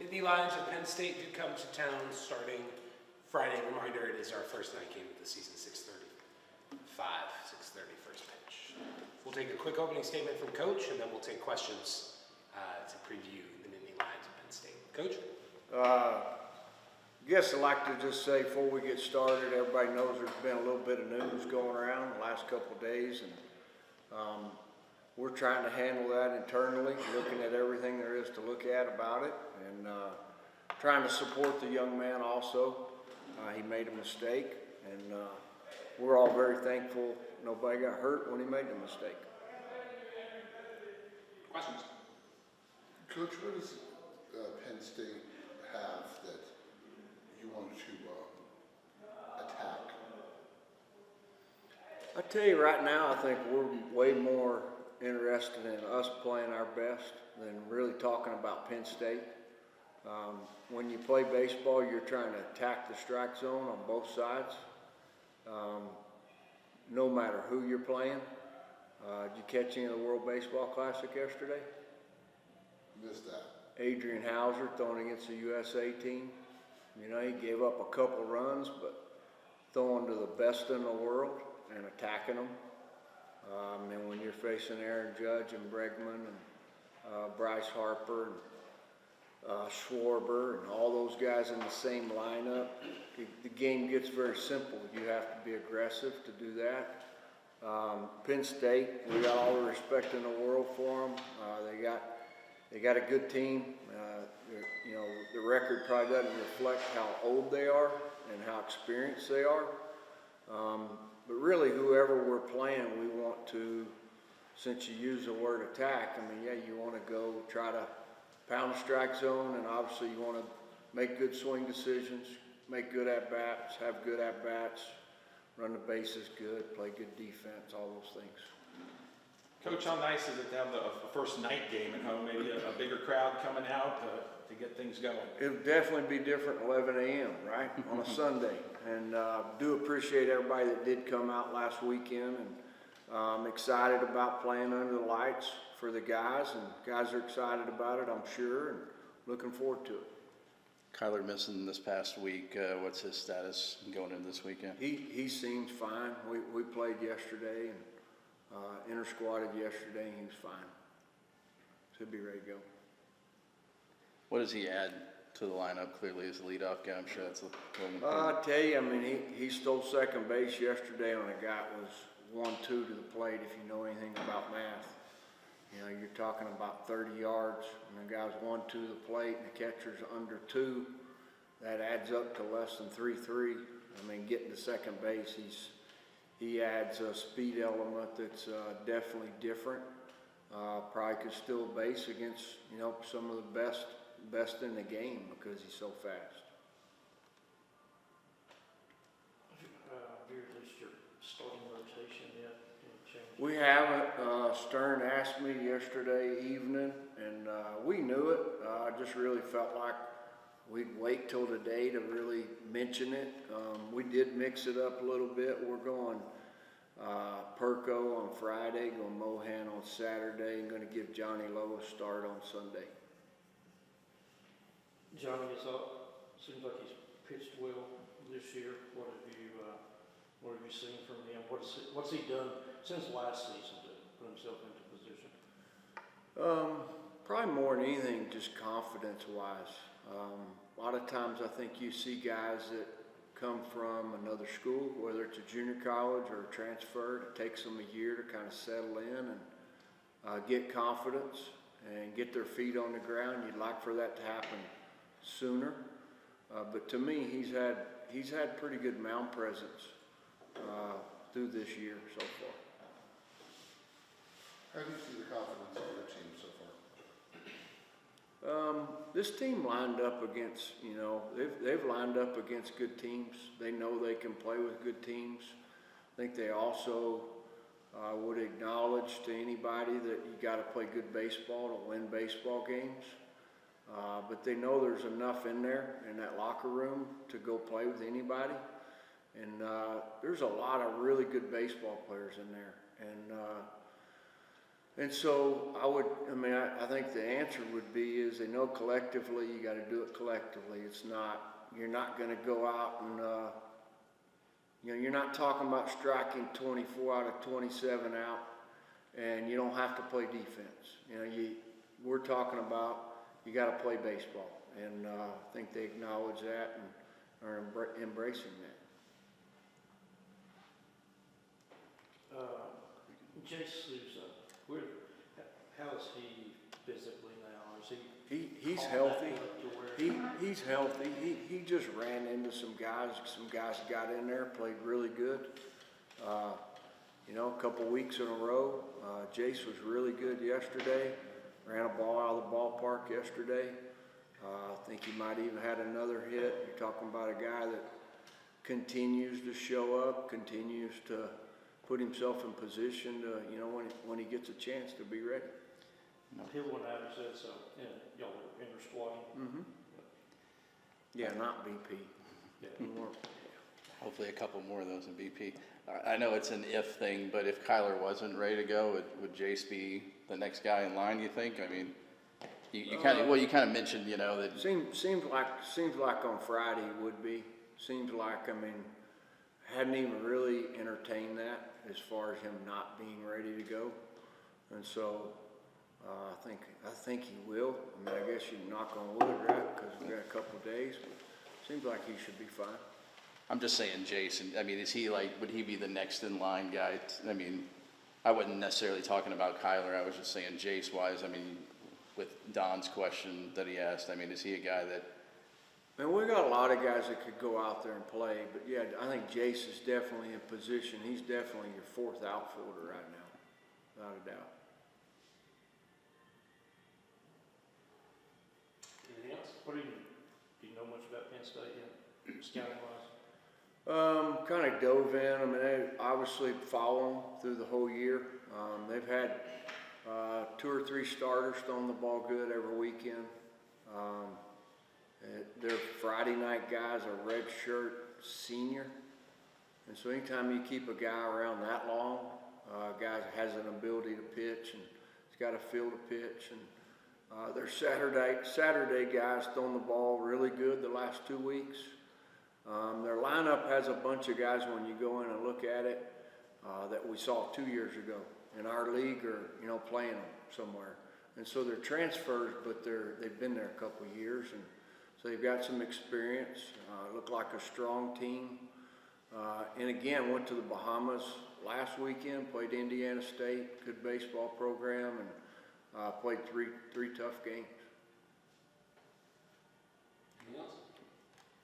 Nittany Lions of Penn State do come to town starting Friday. Reminder, it is our first night game of the season, 6:30 first pitch. We'll take a quick opening statement from Coach, and then we'll take questions to preview the Nittany Lions of Penn State. Coach? Guess I'd like to just say before we get started, everybody knows there's been a little bit of news going around the last couple of days, and we're trying to handle that internally, looking at everything there is to look at about it, and trying to support the young man also. He made a mistake, and we're all very thankful nobody got hurt when he made the mistake. Questions? Coach, what does Penn State have that you want to attack? I tell you right now, I think we're way more interested in us playing our best than really talking about Penn State. When you play baseball, you're trying to attack the strike zone on both sides, no matter who you're playing. Did you catch any of the World Baseball Classic yesterday? Missed that. Adrian Hauser throwing against the USA team. You know, he gave up a couple runs, but throwing to the best in the world and attacking them. And when you're facing Aaron Judge and Bregman and Bryce Harper and Schwarber and all those guys in the same lineup, the game gets very simple. You have to be aggressive to do that. Penn State, we got all the respect in the world for them. They got a good team. You know, the record probably doesn't reflect how old they are and how experienced they are. But really, whoever we're playing, we want to, since you use the word attack, I mean, yeah, you want to go try to pound the strike zone, and obviously you want to make good swing decisions, make good at-bats, have good at-bats, run the bases good, play good defense, all those things. Coach, how nice is it to have a first night game at home, maybe a bigger crowd coming out to get things going? It'll definitely be different at 11 a.m., right, on a Sunday. And do appreciate everybody that did come out last weekend, and I'm excited about playing under the lights for the guys, and guys are excited about it, I'm sure, and looking forward to it. Kyler missing this past week. What's his status going into this weekend? He seems fine. We played yesterday and inter-squatted yesterday, and he was fine. Should be ready to go. What does he add to the lineup? Clearly as a leadoff guy, I'm sure that's a little I tell you, I mean, he stole second base yesterday on a guy that was 1-2 to the plate, if you know anything about math. You know, you're talking about 30 yards, and the guy's 1-2 to the plate, and the catcher's under 2. That adds up to less than 3-3. I mean, getting to second base, he adds a speed element that's definitely different. Probably could steal a base against, you know, some of the best in the game because he's so fast. Have you released your starting rotation yet? We haven't. Stern asked me yesterday evening, and we knew it. I just really felt like we'd wait till today to really mention it. We did mix it up a little bit. We're going Perko on Friday, going Mohan on Saturday, and going to give Johnny Lowe a start on Sunday. Johnny, seems like he's pitched well this year. What have you seen from him? What's he done since last season to put himself into position? Probably more than anything, just confidence-wise. A lot of times I think you see guys that come from another school, whether it's a junior college or a transfer. It takes them a year to kind of settle in and get confidence and get their feet on the ground. You'd like for that to happen sooner, but to me, he's had pretty good mound presence through this year so far. How do you see the confidence of your team so far? This team lined up against, you know, they've lined up against good teams. They know they can play with good teams. I think they also would acknowledge to anybody that you got to play good baseball to win baseball games. But they know there's enough in there in that locker room to go play with anybody. And there's a lot of really good baseball players in there. And And so I think the answer would be is they know collectively, you gotta do it collectively. It's not, you're not gonna go out and, you're not talking about striking 24 out of 27 out, and you don't have to play defense. We're talking about, you gotta play baseball. And, I think they acknowledge that and are embracing that. Jace is, how is he physically now? Is he? He's all healthy. back up to where- He's healthy. He just ran into some guys. Some guys got in there, played really good. A couple weeks in a row. Jace was really good yesterday. Ran a ball out of the ballpark yesterday. I think he might even had another hit. You're talking about a guy that continues to show up, continues to put himself in position to, when he gets a chance to be ready. He went out and said so, and y'all were inter-squatting. Mm-hmm. Yeah, not BP. Yeah. More. Hopefully a couple more of those in BP. I know it's an if thing, but if Kyler wasn't ready to go, would Jace be the next guy in line, you think? I mean, you kind of mentioned, that. Seems like on Friday would be. Seems like, hadn't even really entertained that as far as him not being ready to go. And so, I think he will. I guess you knock on wood, right? Because we got a couple of days, but seems like he should be fine. I'm just saying Jason, is he would he be the next in line guy? I wasn't necessarily talking about Kyler, I was just saying Jace wise, with Don's question that he asked, is he a guy that? We got a lot of guys that could go out there and play, but yeah, I think Jace is definitely in position. He's definitely your fourth outfielder right now, without a doubt. Anything else? What do you know much about Penn State yet, scouting wise? Kind of dove in. They obviously follow them through the whole year. They've had 2 or 3 starters throwing the ball good every weekend. Their Friday night guys are redshirt senior. And so anytime you keep a guy around that long, a guy has an ability to pitch and he's got a feel to pitch. And their Saturday guys throwing the ball really good the last 2 weeks. Their lineup has a bunch of guys when you go in and look at it that we saw 2 years ago in our league or playing them somewhere. And so they're transfers, but they've been there a couple of years, and so they've got some experience. Look like a strong team. And again, went to the Bahamas last weekend, played Indiana State, good baseball program, and played three tough games.